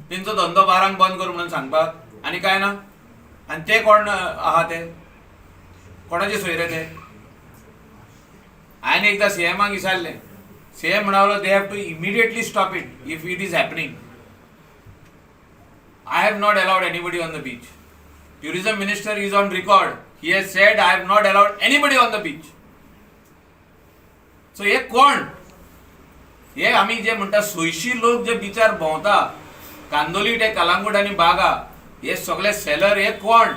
तेंचो धंदो 12 बंद कर म्हणून सांगपाक आनी काय ना. आणि ते कोण आहा ते कोणाचे सोयरे ते. हांवें एकदां सीएमाक विचारलें. सीएम म्हणालो they have to immediately stop it if it is happening. I have not allowed anybody on the beach. Tourism minister is on record. He has said I have not allowed anybody on the beach. So हे कोण? हे आम्ही जे म्हणता 600 लोक जे बिचार भोंवता कांदोली ते कलांगूट आणि बागा हे सगळे सेलर हे कोण?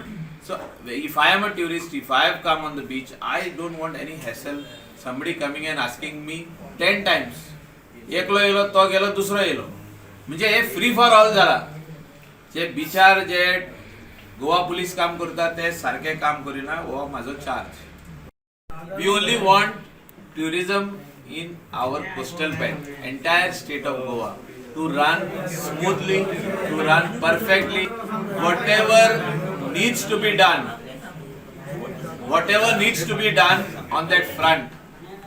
So if I am a tourist, if I have come on the beach, I don't want any hassle. Somebody coming and asking me 10 times. एकलो येलो तो गेलो दुसरो येलो. म्हणजे हे फ्री फॉर ऑल जाला. जे बिचार जे गोवा पुलिस काम करता ते सारखे काम करिना हो माझो charge. We only want tourism in our coastal belt, entire state of Goa, to run smoothly, to run perfectly. Whatever needs to be done on that front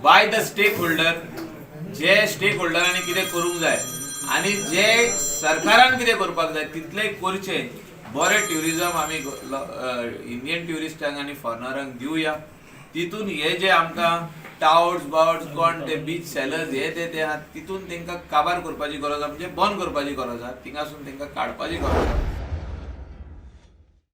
by the stakeholder, जे स्टेकहोल्डरांनी कितें करूंक जाय आणि जे सरकारान कितें करपाक जाय तितलें करचें. बरें ट्युरिजम आमी इंडियन ट्युरिस्टांक आनी फॉरेनरांक दिवया. तितून हे जे आमकां टावर्स बावर्स कोण ते बीच सेलर्स हे ते आहात तितून तांकां काबार करपाची गरज आहा. म्हणजे बंद करपाची गरज आहा. थिंगासून तांकां काडपाची गरज आहा.